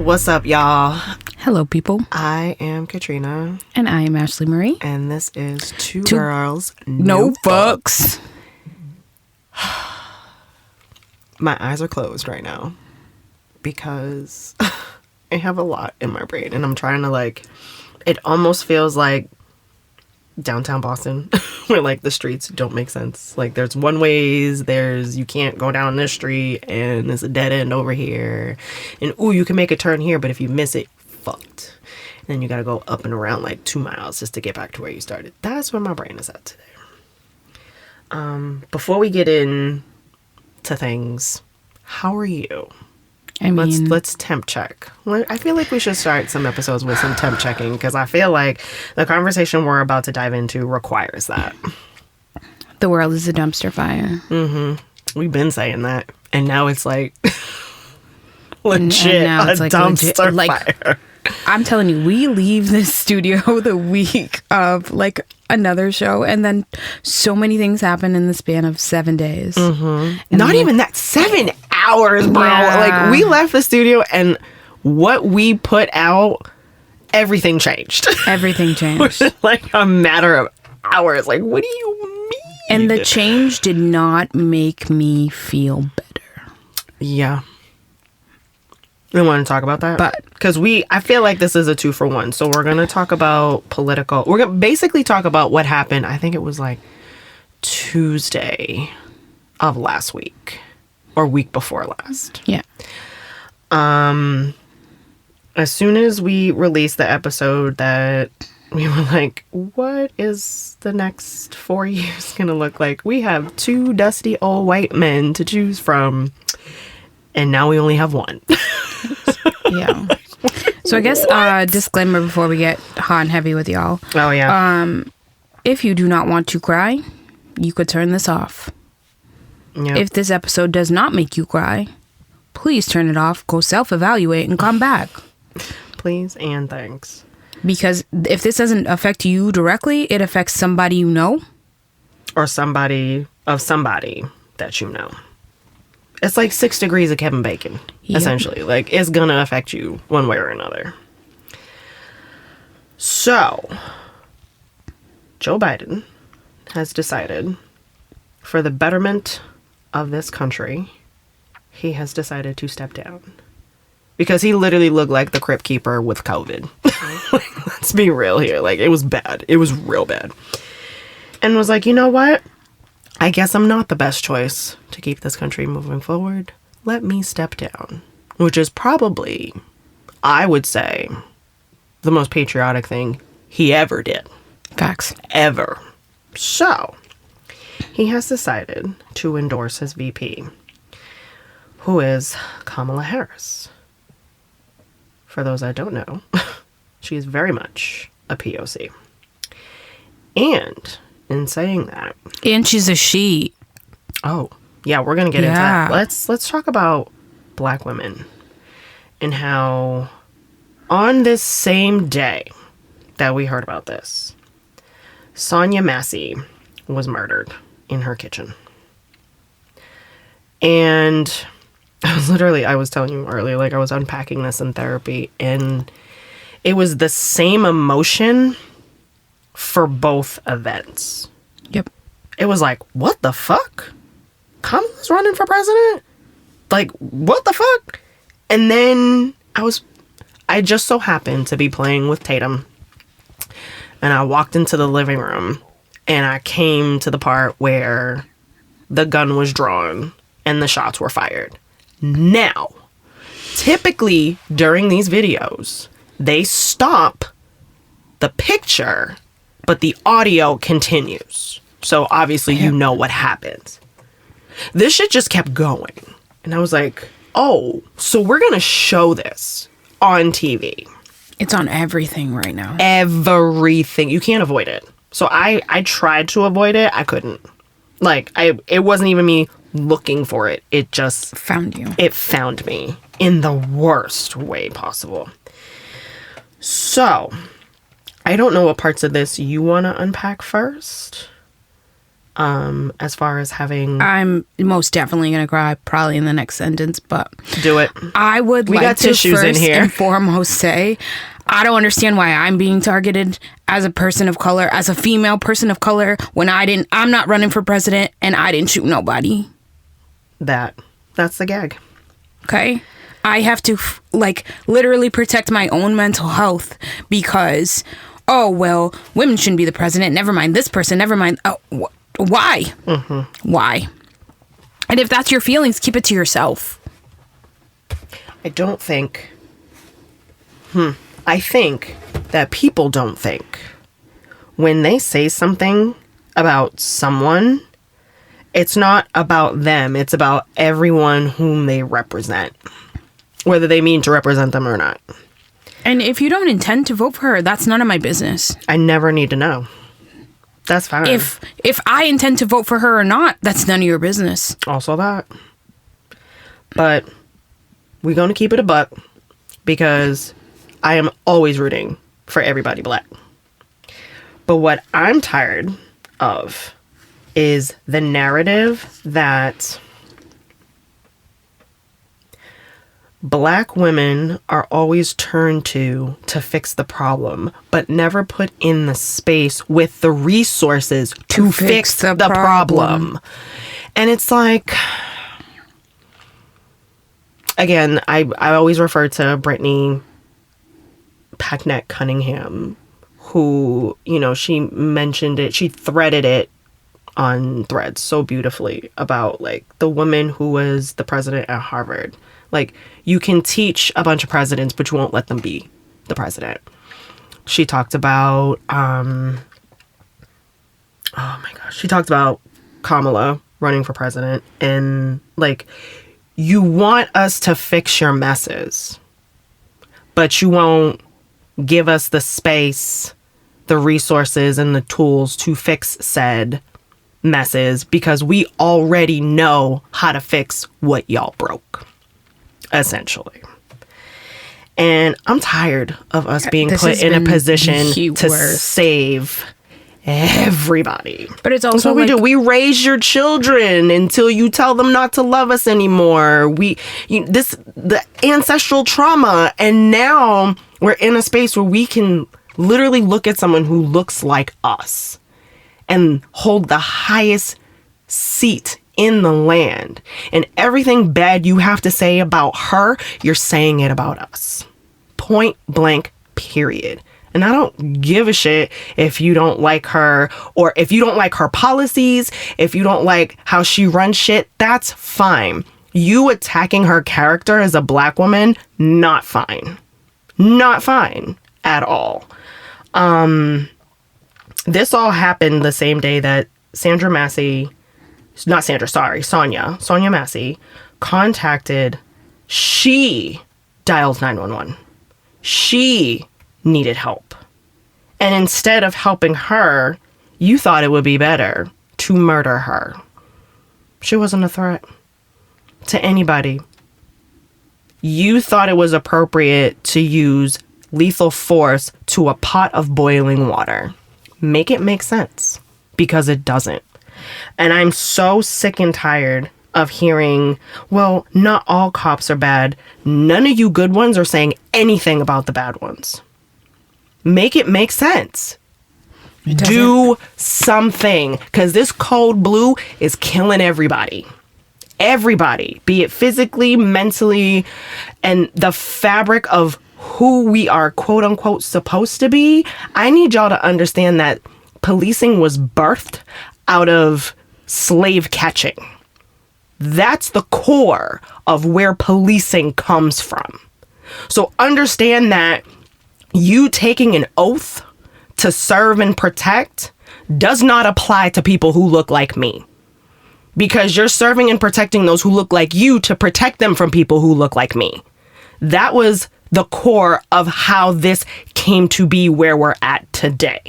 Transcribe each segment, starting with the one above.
What's up, y'all? Hello, people. I am Katrina. And I am Ashley Marie. And this is Two Girls, No Fucks. My eyes are closed right now because I have a lot in my brain. And I'm trying to, it almost feels like downtown Boston where, the streets don't make sense. There's one ways, you can't go down this street, and there's a dead end over here. And, you can make a turn here, but if you miss it, fucked. And then you gotta go up and around 2 miles just to get back to where you started. That's where my brain is at today. Before we get into things, how are you? I mean, let's temp check. I feel like we should start some episodes with some temp checking because I feel like the conversation we're about to dive into requires that. The world is a dumpster fire. Mm-hmm. We've been saying that, and now it's legit and now it's a dumpster fire. I'm telling you, we leave this studio the week of another show, and then so many things happen in the span of 7 days. Mm-hmm. Not even that, 7 hours, bro. Yeah. We left the studio, and what we put out, everything changed. Everything changed. A matter of hours. What do you mean? And the change did not make me feel better. Yeah. We want to talk about that? But because I feel like this is a 2-for-1. So we're going to talk about political. We're going to basically talk about what happened. I think it was Tuesday of last week or week before last. Yeah. As soon as we released the episode that we were like, what is the next 4 years going to look like? We have 2 dusty old white men to choose from. And now we only have 1. Yeah. So I guess disclaimer before we get hot and heavy with y'all. Oh, yeah. If you do not want to cry, you could turn this off. Yep. If this episode does not make you cry, please turn it off, go self-evaluate, and come back. Please and thanks. Because if this doesn't affect you directly, it affects somebody you know. Or somebody of somebody that you know. It's 6 degrees of Kevin Bacon, essentially. It's going to affect you one way or another. So, Joe Biden has decided, for the betterment of this country, he has decided to step down. Because he literally looked like the Crypt Keeper with COVID. Let's be real here. It was bad. It was real bad. And was like, you know what? I guess I'm not the best choice to keep this country moving forward. Let me step down. Which is probably, I would say, the most patriotic thing he ever did. Facts. Ever. So, he has decided to endorse his VP, who is Kamala Harris. For those that don't know, she is very much a POC. And in saying that, and she's a she. Oh, yeah, we're gonna get into that. Let's talk about Black women and how on this same day that we heard about this, Sonia Massey was murdered in her kitchen. And I was telling you earlier, I was unpacking this in therapy, and it was the same emotion for both events. Yep. It was what the fuck? Kamala's running for president? What the fuck? And then I just so happened to be playing with Tatum, and I walked into the living room, and I came to the part where the gun was drawn and the shots were fired. Now, typically during these videos, they stop the picture, but the audio continues. So obviously you know what happens. This shit just kept going. And I was like, oh, so we're going to show this on TV. It's on everything right now. Everything. You can't avoid it. So I tried to avoid it. I couldn't. It wasn't even me looking for it. It just found you. It found me in the worst way possible. So, I don't know what parts of this you want to unpack first. as far as having... I'm most definitely going to cry probably in the next sentence, but... Do it. I would We like got to tissues in first here. and foremost say, I don't understand why I'm being targeted as a person of color, as a female person of color, when I'm not running for president and I didn't shoot nobody. That's the gag. Okay? I have to, literally protect my own mental health because, oh, well, women shouldn't be the president. Never mind this person. Never mind. Oh, why? Mm-hmm. Why? And if that's your feelings, keep it to yourself. I don't think... I think that people don't think when they say something about someone, it's not about them. It's about everyone whom they represent, whether they mean to represent them or not. And if you don't intend to vote for her, that's none of my business. I never need to know. That's fine. If I intend to vote for her or not, that's none of your business. Also that. But we're going to keep it a buck because I am always rooting for everybody black. But what I'm tired of is the narrative that black women are always turned to fix the problem, but never put in the space with the resources to fix the problem. And it's like, again, I always refer to Brittany Packnett Cunningham, who, she mentioned it, she threaded it on Threads so beautifully about the woman who was the president at Harvard. You can teach a bunch of presidents, but you won't let them be the president. She talked about, she talked about Kamala running for president, and you want us to fix your messes, but you won't give us the space, the resources, and the tools to fix said messes because we already know how to fix what y'all broke, essentially. And I'm tired of us being put in a position to save everybody. But it's That's also what we do. We raise your children until you tell them not to love us anymore. The ancestral trauma, and now we're in a space where we can literally look at someone who looks like us and hold the highest seat in the land. And everything bad you have to say about her, you're saying it about us. Point blank, period. And I don't give a shit if you don't like her, or if you don't like her policies, if you don't like how she runs shit, that's fine. You attacking her character as a black woman, not fine. Not fine at all. This all happened the same day that Sonya Massey she dialed 911. She needed help. And instead of helping her, you thought it would be better to murder her. She wasn't a threat to anybody. You thought it was appropriate to use lethal force to a pot of boiling water. Make it make sense, because it doesn't. And I'm so sick and tired of hearing, well, not all cops are bad. None of you good ones are saying anything about the bad ones. Make it make sense. Do something, because this code blue is killing everybody. Everybody, be it physically, mentally, and the fabric of who we are, quote unquote, supposed to be. I need y'all to understand that policing was birthed out of slave catching. That's the core of where policing comes from. So understand that you taking an oath to serve and protect does not apply to people who look like me. Because you're serving and protecting those who look like you to protect them from people who look like me. That was the core of how this came to be where we're at today.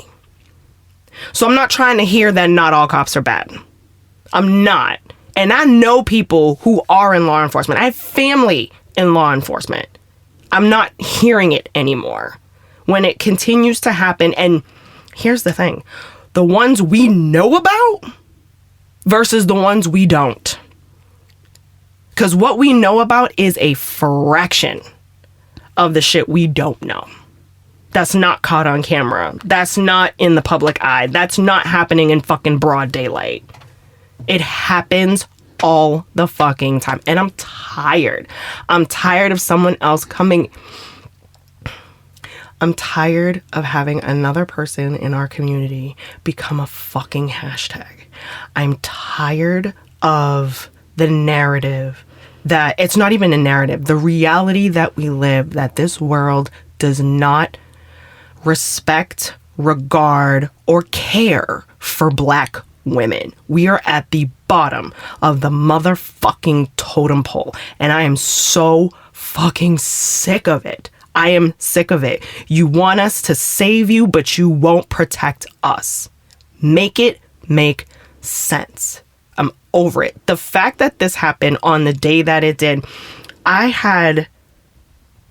So I'm not trying to hear that not all cops are bad. I'm not. And I know people who are in law enforcement. I have family in law enforcement. I'm not hearing it anymore. When it continues to happen, and here's the thing, the ones we know about, versus the ones we don't. Because what we know about is a fraction of the shit we don't know. That's not caught on camera. That's not in the public eye. That's not happening in fucking broad daylight. It happens all the fucking time. And I'm tired. I'm tired of someone else coming. I'm tired of having another person in our community become a fucking hashtag. I'm tired of the narrative that it's not even a narrative. The reality that we live, that this world does not respect, regard, or care for Black women. We are at the bottom of the motherfucking totem pole. And I am so fucking sick of it. I am sick of it. You want us to save you, but you won't protect us. Make it make sense. I'm over it. The fact that this happened on the day that it did, I had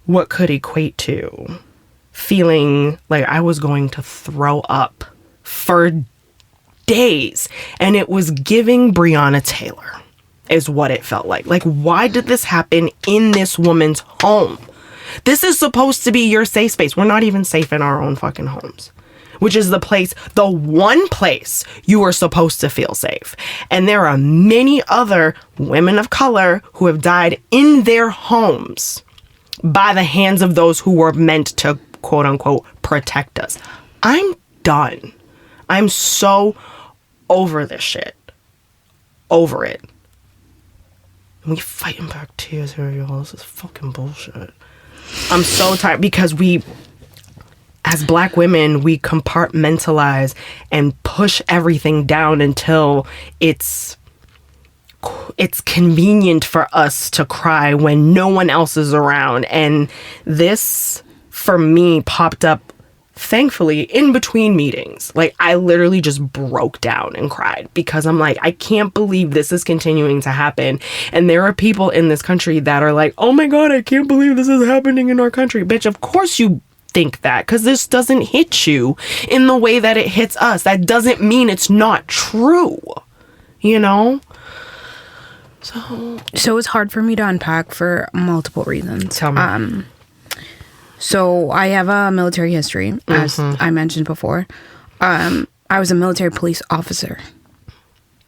what could equate to feeling like I was going to throw up for days. And it was giving Breonna Taylor is what it felt like. Like, why did this happen in this woman's home? This is supposed to be your safe space. We're not even safe in our own fucking homes, which is the place, the one place you are supposed to feel safe. And there are many other women of color who have died in their homes by the hands of those who were meant to, quote unquote, protect us. I'm done. I'm so over this shit. Over it. And we fighting back tears here, y'all. This is fucking bullshit. I'm so tired because we, as Black women, we compartmentalize and push everything down until it's convenient for us to cry when no one else is around. And this, for me, popped up, thankfully, in between meetings. Like, I literally just broke down and cried because I'm like, I can't believe this is continuing to happen. And there are people in this country that are like, oh my God, I can't believe this is happening in our country. Bitch, of course you think that, because this doesn't hit you in the way that it hits us. That doesn't mean it's not true, you know? So it's hard for me to unpack for multiple reasons. Tell me. So I have a military history, as I mentioned before. I was a military police officer.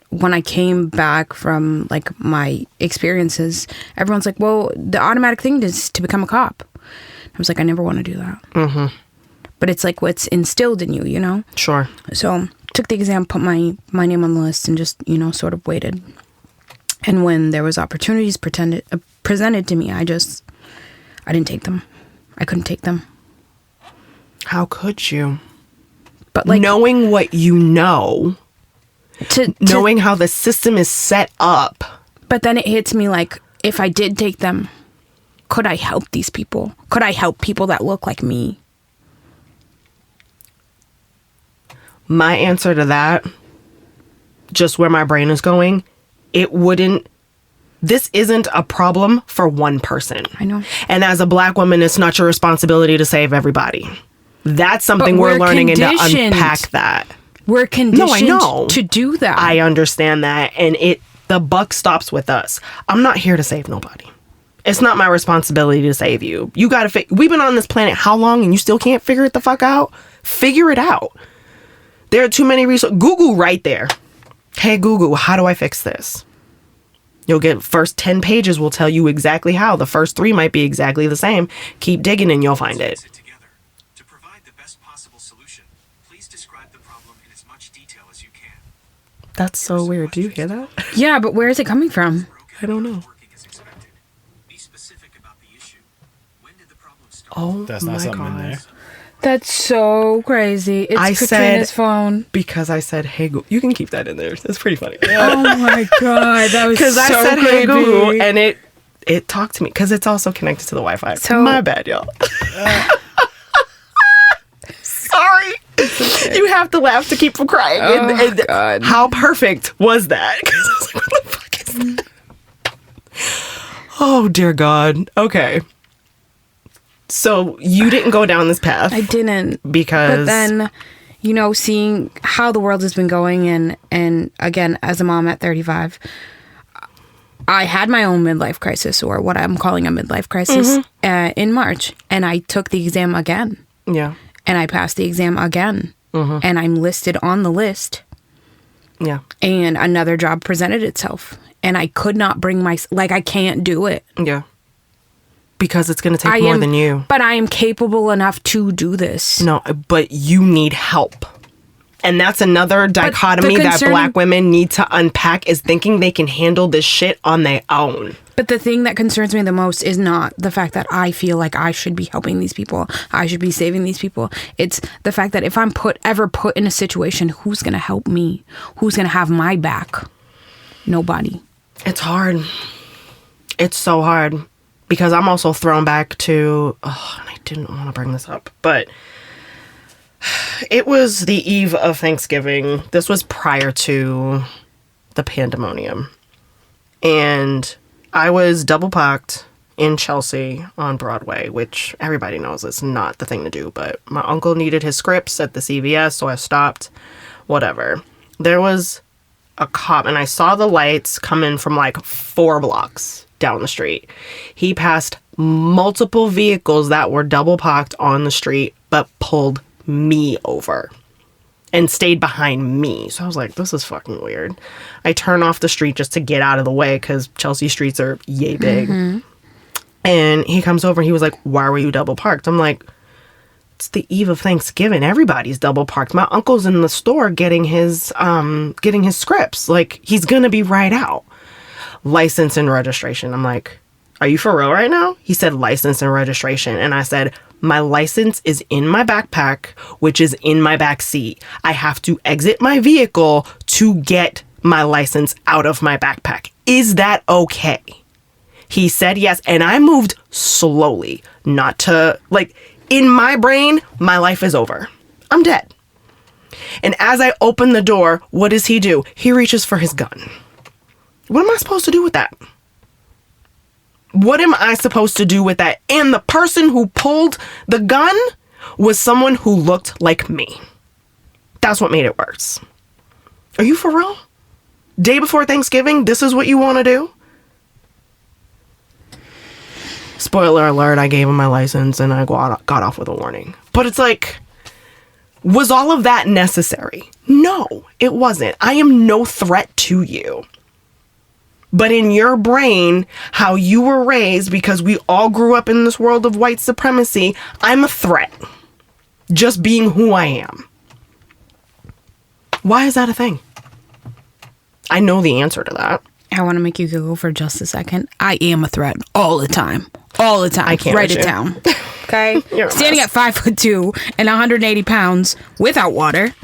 When I came back from like my experiences, everyone's like, well, the automatic thing is to become a cop. I was like, I never want to do that. But it's like what's instilled in you, you know? Sure. So took the exam, put my name on the list, and just, you know, sort of waited. And when there was opportunities presented to me, I didn't take them. I couldn't take them. How could you? But like knowing what you know, knowing how the system is set up. But then it hits me like, if I did take them, could I help these people? Could I help people that look like me? My answer to that, just where my brain is going, it wouldn't. This isn't a problem for one person. I know. And as a Black woman, it's not your responsibility to save everybody. That's something we're learning and to unpack that. We're conditioned to do that. I understand that. And the buck stops with us. I'm not here to save nobody. It's not my responsibility to save you. You gotta we've been on this planet how long and you still can't figure it the fuck out? Figure it out. There are too many resources. Google right there. Hey Google, how do I fix this? You'll get first 10 pages will tell you exactly how. The first 3 might be exactly the same. Keep digging and you'll find it. To provide the best possible solution, please describe the problem in as much detail as you can. That's so weird. Do you hear that? Yeah, but where is it coming from? I don't know. Be specific about the issue. When did the problem start? Oh, That's not something in there. That's so crazy. It's I Katrina's said- phone. Because I said, hey Google. You can keep that in there. That's pretty funny. Oh my God, that was so Because I said, creepy. hey Google, and it talked to me. Because it's also connected to the Wi-Fi. So- My bad, y'all. Sorry. You have to laugh to keep from crying. Oh, God. How perfect was that? 'Cause I was like, what the fuck is that? Oh, dear God. Okay. So you didn't go down this path. I didn't. Because... But then, you know, seeing how the world has been going, and again, as a mom at 35, I had my own midlife crisis, or what I'm calling a midlife crisis, in March, and I took the exam again. Yeah. And I passed the exam again, and I'm listed on the list. Yeah. And another job presented itself, and I could not bring I can't do it. Yeah. Because it's going to take more than you. But I am capable enough to do this. No, but you need help. And that's another dichotomy that Black women need to unpack, is thinking they can handle this shit on their own. But the thing that concerns me the most is not the fact that I feel like I should be helping these people, I should be saving these people. It's the fact that if I'm ever put in a situation, who's going to help me? Who's going to have my back? Nobody. It's hard. It's so hard. Because I'm also thrown back to, and I didn't want to bring this up, but it was the eve of Thanksgiving. This was prior to the pandemonium. And I was double parked in Chelsea on Broadway, which everybody knows is not the thing to do, but my uncle needed his scripts at the CVS, so I stopped. Whatever. There was a cop, and I saw the lights come in from like 4 blocks down the street. He passed multiple vehicles that were double parked on the street, but pulled me over and stayed behind me. So I was like, this is fucking weird. I turn off the street just to get out of the way because Chelsea streets are yay big. And he comes over and he was like, why were you double parked? I'm like, it's the eve of Thanksgiving. Everybody's double parked. My uncle's in the store getting his scripts. Like, he's gonna be right out. License and registration. I'm like, are you for real right now? He said license and registration. And I said, my license is in my backpack, which is in my back seat. I have to exit my vehicle to get my license out of my backpack. Is that okay? He said yes. And I moved slowly, not to, like, in my brain, my life is over. I'm dead. And as I open the door, what does he do? He reaches for his gun. What am I supposed to do with that? What am I supposed to do with that? And the person who pulled the gun was someone who looked like me. That's what made it worse. Are you for real? Day before Thanksgiving, this is what you want to do? Spoiler alert, I gave him my license and I got off with a warning. But it's like, was all of that necessary? No, it wasn't. I am no threat to you. But in your brain, how you were raised, because we all grew up in this world of white supremacy, I'm a threat. Just being who I am. Why is that a thing? I know the answer to that. I want to make you giggle for just a second. I am a threat all the time. All the time. I can't write it down. Okay? Standing mess. at 5'2" and 180 pounds without water,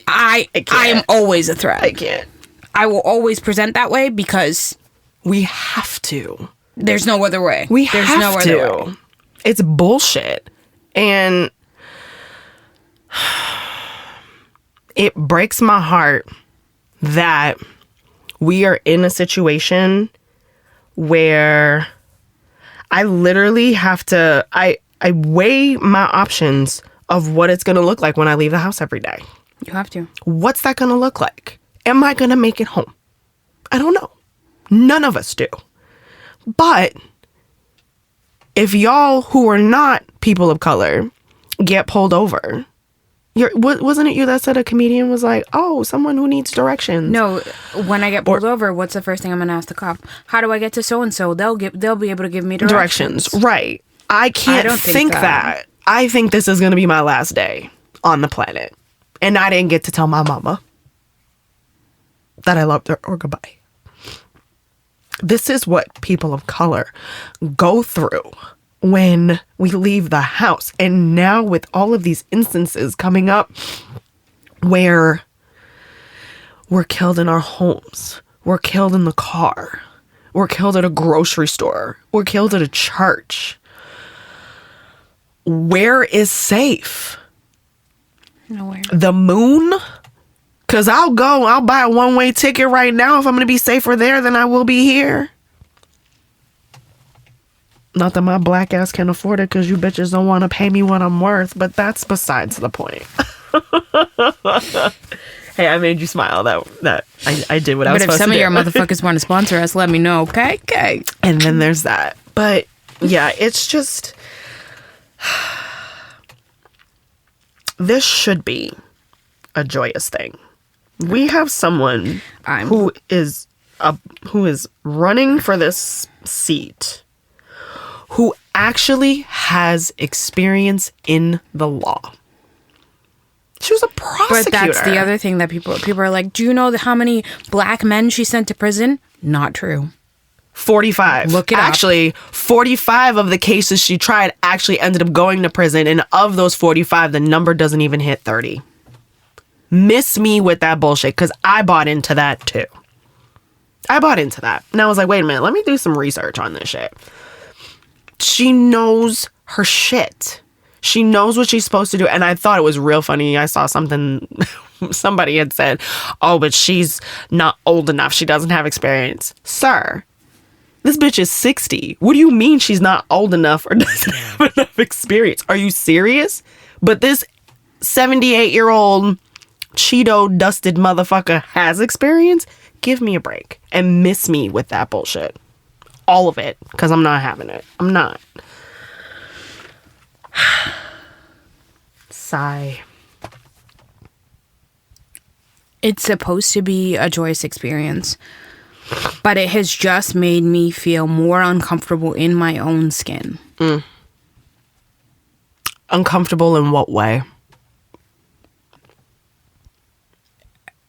I am always a threat. I can't. I will always present that way because We have to. there's no other way. There's no have other to. way. It's bullshit. And it breaks my heart that we are in a situation where I literally have to, I weigh my options of what it's going to look like when I leave the house every day. You have to. What's that going to look like? Am I going to make it home? I don't know. None of us do. But if y'all who are not people of color get pulled over, wasn't it you that said a comedian was like, oh, someone who needs directions? No, when I get pulled over, what's the first thing I'm going to ask the cop? How do I get to so-and-so? They'll be able to give me directions. Right. I can't don't think that. I think this is going to be my last day on the planet. And I didn't get to tell my mama that I loved her or goodbye. This is what people of color go through when we leave the house. And now with all of these instances coming up where we're killed in our homes, we're killed in the car, we're killed at a grocery store, we're killed at a church. Where is safe? Nowhere. The moon? Because I'll buy a one-way ticket right now if I'm going to be safer there than I will be here. Not that my black ass can afford it because you bitches don't want to pay me what I'm worth, but that's besides the point. Hey, I made you smile. That I did what I was But if supposed some to of do. your motherfuckers want to sponsor us, let me know, okay? Okay. And then there's that. But yeah, it's just this should be a joyous thing. We have someone who is running for this seat who actually has experience in the law. She was a prosecutor. But that's the other thing that people are like, do you know how many black men she sent to prison? Not true. 45. Look it up. Actually, 45 of the cases she tried actually ended up going to prison. And of those 45, the number doesn't even hit 30. Miss me with that bullshit, because I bought into that too. I bought into that. And I was like, wait a minute, let me do some research on this shit. She knows her shit. She knows what she's supposed to do. And I thought it was real funny. I saw something, somebody had said, oh, but she's not old enough. She doesn't have experience. Sir, this bitch is 60. What do you mean she's not old enough or doesn't have enough experience? Are you serious? But this 78-year-old Cheeto dusted motherfucker has experience? Give me a break and miss me with that bullshit. All of it. Because I'm not having it. I'm not. Sigh. It's supposed to be a joyous experience, but it has just made me feel more uncomfortable in my own skin. Uncomfortable in what way?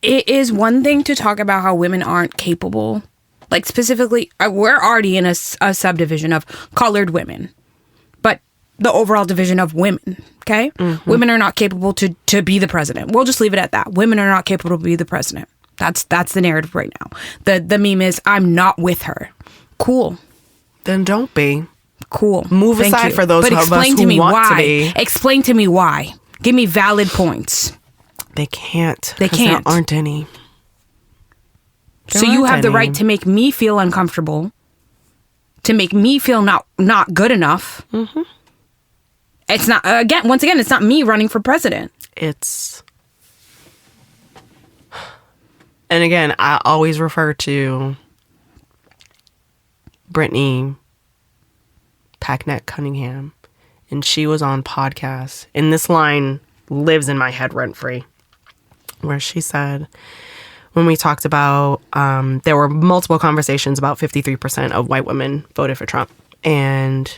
It is one thing to talk about how women aren't capable. Like, specifically, we're already in a subdivision of colored women. But the overall division of women, okay? Mm-hmm. Women are not capable to be the president. We'll just leave it at that. Women are not capable to be the president. That's the narrative right now. The meme is, I'm not with her. Cool. Then don't be. Cool. Move Thank aside you. for those but of us explain who to me want why. to be. Explain to me why. Give me valid points. They can't. They can't. There aren't any. So you have the right to make me feel uncomfortable, to make me feel not good enough. Mm-hmm. It's not, once again, it's not me running for president. It's, and again, I always refer to Brittany Packnett Cunningham, and she was on podcasts, and this line lives in my head rent free, where she said, when we talked about, there were multiple conversations about 53% of white women voted for Trump. And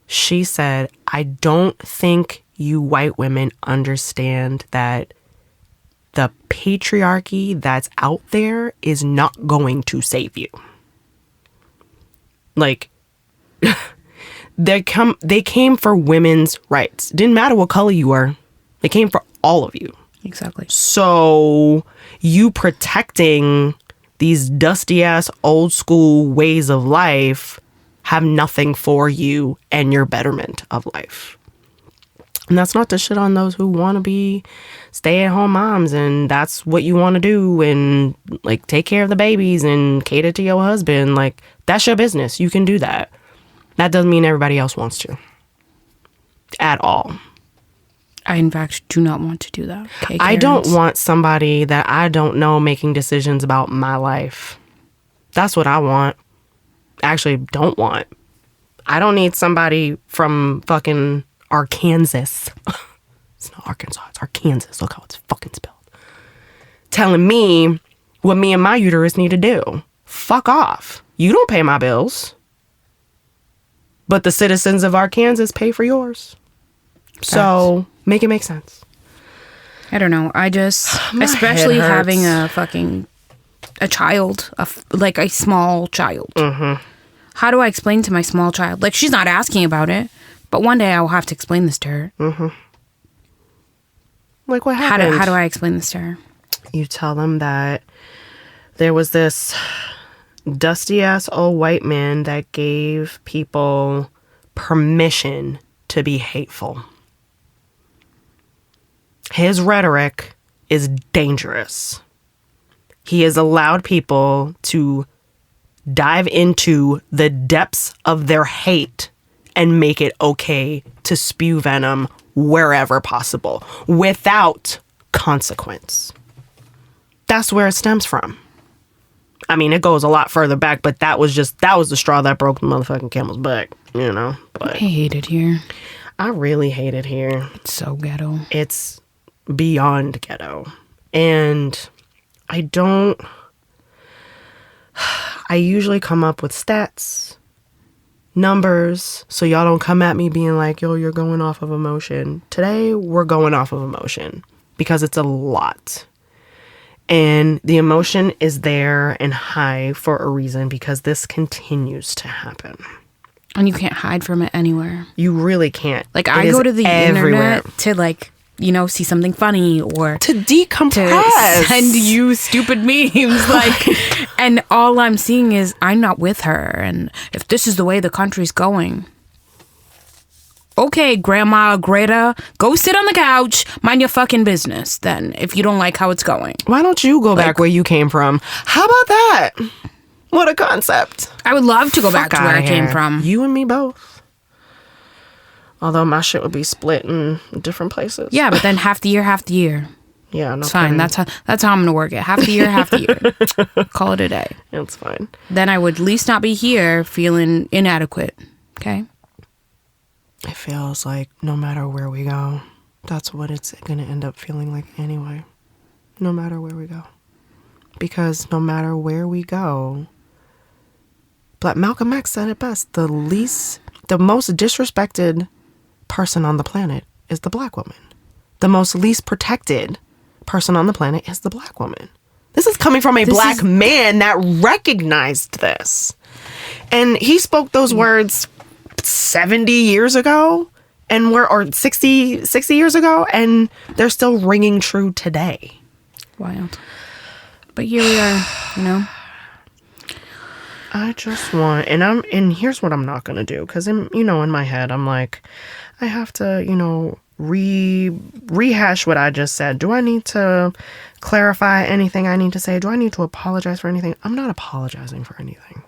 she said, I don't think you white women understand that the patriarchy that's out there is not going to save you. Like, they came for women's rights. Didn't matter what color you were. They came for all of you. Exactly. So you protecting these dusty ass old school ways of life have nothing for you and your betterment of life. And that's not to shit on those who want to be stay-at-home moms and that's what you want to do and like take care of the babies and cater to your husband. Like, that's your business. You can do that. That doesn't mean everybody else wants to. At all. I, in fact, do not want to do that. Okay, I don't want somebody that I don't know making decisions about my life. That's what I want. Actually, don't want. I don't need somebody from fucking Arkansas. It's not Arkansas, it's Arkansas. Look how it's fucking spelled. Telling me what me and my uterus need to do. Fuck off. You don't pay my bills. But the citizens of Arkansas pay for yours. So, make it make sense. I don't know. I just, especially having a child, like a small child. Mm-hmm. How do I explain to my small child? Like, she's not asking about it, but one day I will have to explain this to her. Mm-hmm. Like, what happened? How do I explain this to her? You tell them that there was this dusty ass old white man that gave people permission to be hateful. His rhetoric is dangerous. He has allowed people to dive into the depths of their hate and make it okay to spew venom wherever possible without consequence. That's where it stems from. I mean, it goes a lot further back, but that was the straw that broke the motherfucking camel's back, you know? But I hate it here. I really hate it here. It's so ghetto. It's beyond ghetto. And I usually come up with stats, numbers, so y'all don't come at me being like, yo, you're going off of emotion. Today, we're going off of emotion because it's a lot. And the emotion is there and high for a reason because this continues to happen. And you can't hide from it anywhere. You really can't. Like, It I is go to the everywhere. internet to, like, you know, see something funny or To decompress. to send you stupid memes. Like, and all I'm seeing is I'm not with her. And if this is the way the country's going, okay, Grandma Greta, go sit on the couch, mind your fucking business then, if you don't like how it's going. Why don't you go back where you came from? How about that? What a concept. I would love to go back to Fuck where I outta came here. from. You and me both. Although my shit would be split in different places. Yeah, but then half the year, half the year. Yeah, no It's fine. kidding. That's how I'm gonna work it. Half the year, half the year. Call it a day. It's fine. Then I would at least not be here feeling inadequate. Okay? It feels like no matter where we go, that's what it's going to end up feeling like anyway. No matter where we go. Because no matter where we go, Malcolm X said it best. The most disrespected person on the planet is the black woman. The most least protected person on the planet is the black woman. This is coming from a black man that recognized this. And he spoke those words 70 years ago or 60 years ago, and they're still ringing true today. Wild. But here we are, you know? I just want, and here's what I'm not going to do, because in my head, I'm like, I have to, rehash what I just said. Do I need to clarify anything I need to say? Do I need to apologize for anything? I'm not apologizing for anything.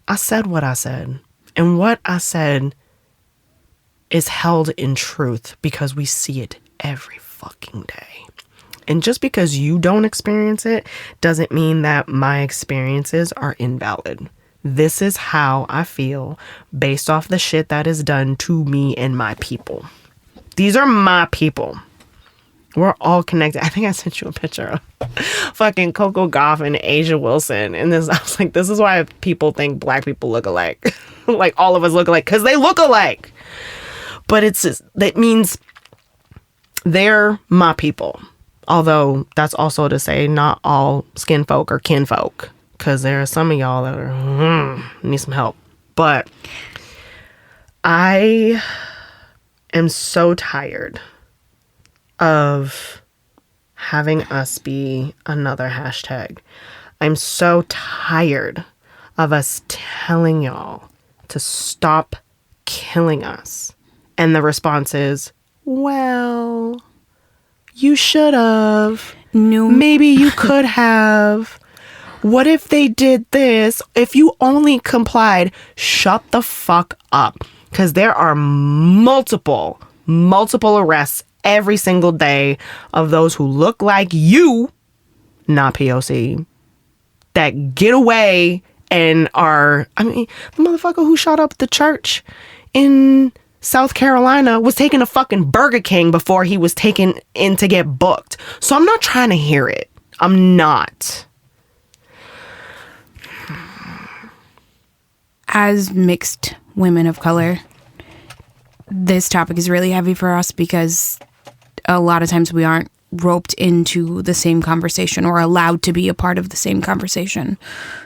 I said what I said. And what I said is held in truth because we see it every fucking day. And just because you don't experience it doesn't mean that my experiences are invalid. This is how I feel based off the shit that is done to me and my people. These are my people. We're all connected. I think I sent you a picture of fucking Coco Gauff and Asia Wilson. And I was like, this is why people think black people look alike. Like all of us look alike because they look alike. But that means they're my people. Although that's also to say not all skin folk are kin folk. Because there are some of y'all that need some help. But I am so tired of having us be another hashtag. I'm so tired of us telling y'all to stop killing us. And the response is, well, you should have. No. Maybe you could have. What if they did this? If you only complied, shut the fuck up. Because there are multiple arrests every single day of those who look like you, not POC, that get away and are, the motherfucker who shot up the church in South Carolina was taking a fucking Burger King before he was taken in to get booked. So I'm not trying to hear it. I'm not. As mixed women of color, this topic is really heavy for us because a lot of times we aren't roped into the same conversation or allowed to be a part of the same conversation.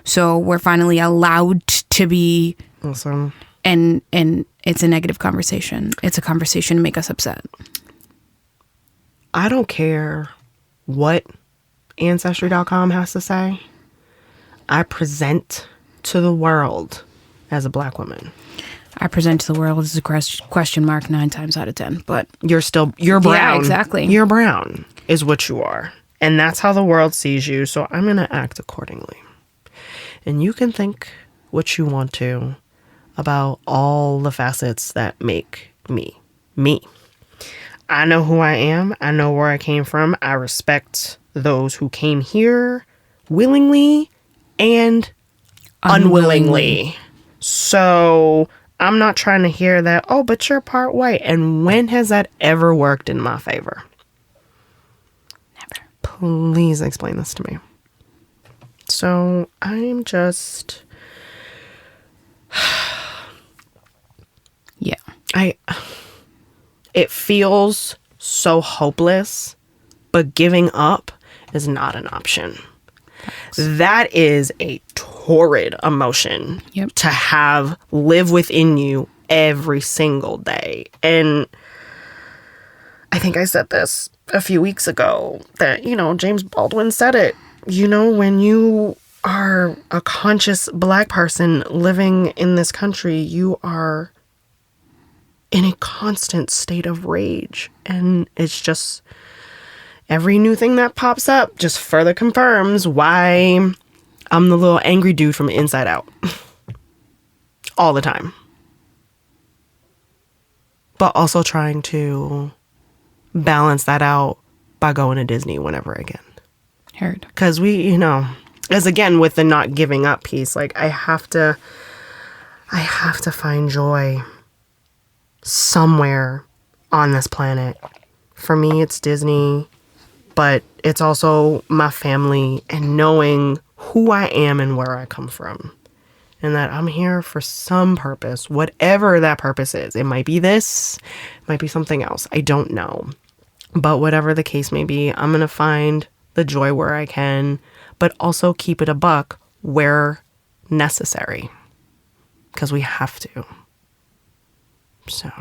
So we're finally allowed to be. Awesome. And it's a negative conversation. It's a conversation to make us upset. I don't care what Ancestry.com has to say. I present to the world as a black woman. I present to the world as a question mark 9 times out of 10, but You're brown. Yeah, exactly. You're brown is what you are. And that's how the world sees you. So I'm going to act accordingly. And you can think what you want to about all the facets that make me, me. I know who I am. I know where I came from. I respect those who came here willingly and unwillingly. So I'm not trying to hear that, oh, but you're part white. And when has that ever worked in my favor? Never. Please explain this to me. So I'm just... Yeah. It feels so hopeless, but giving up is not an option. That is a torrid emotion Yep. to have live within you every single day. And I think I said this a few weeks ago that, James Baldwin said it. When you are a conscious Black person living in this country, you are in a constant state of rage. And it's just every new thing that pops up just further confirms why I'm the little angry dude from Inside Out. All the time. But also trying to balance that out by going to Disney whenever again. Heard. Because as again with the not giving up piece, like I have to find joy somewhere on this planet. For me, it's Disney, but it's also my family and knowing who I am and where I come from. And that I'm here for some purpose, whatever that purpose is. It might be this, it might be something else. I don't know. But whatever the case may be, I'm going to find the joy where I can, but also keep it a buck where necessary. Because we have to. So.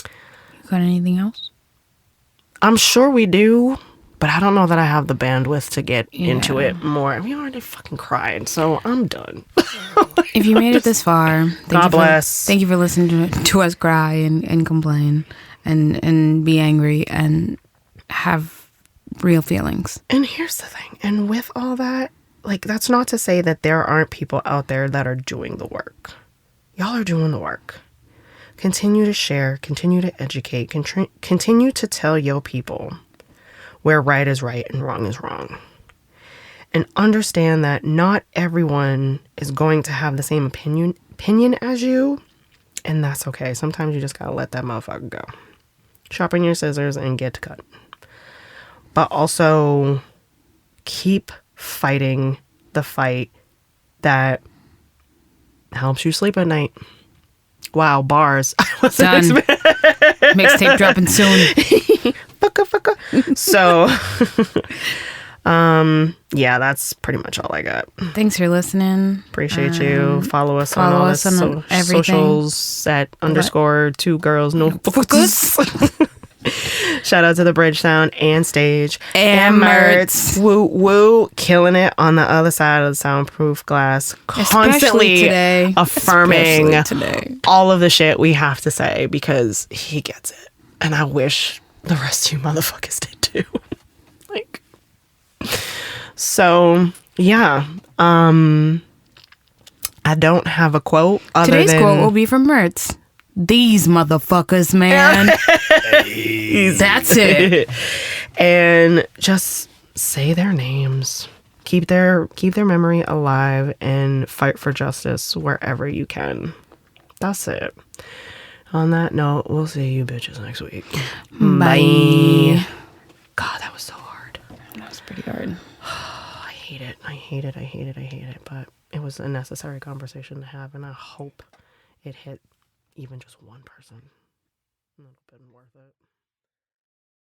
You got anything else? I'm sure we do, but I don't know that I have the bandwidth to get into it more. We already fucking cried, so I'm done. If you made it this far, God bless. Thank you for listening to us cry and complain and be angry and have real feelings. And here's the thing. And with all that, like, that's not to say that there aren't people out there that are doing the work. Y'all are doing the work. Continue to share, continue to educate, continue to tell your people where right is right and wrong is wrong. And understand that not everyone is going to have the same opinion as you, and that's okay. Sometimes you just gotta let that motherfucker go. Sharpen your scissors and get cut. But also keep fighting the fight that helps you sleep at night. Wow, bars. I wasn't Done. Mixtape dropping soon. Fucka. So, yeah, that's pretty much all I got. Thanks for listening. Appreciate you. Follow us on all this everything. socials at _2 girls no fucks. Shout out to the Bridge Sound and Stage And Mertz. Woo woo, killing it on the other side of the soundproof glass, constantly today. affirming Especially today. all of the shit we have to say because he gets it, and I wish the rest of you motherfuckers did too. Like, so yeah, I don't have a quote. Today's quote will be from Mertz. These motherfuckers, man. That's it. And just say their names. Keep their memory alive and fight for justice wherever you can. That's it. On that note, we'll see you bitches next week. Bye. God, that was so hard. That was pretty hard. I hate it. But it was a necessary conversation to have, and I hope it hit even just one person. It would have been worth it.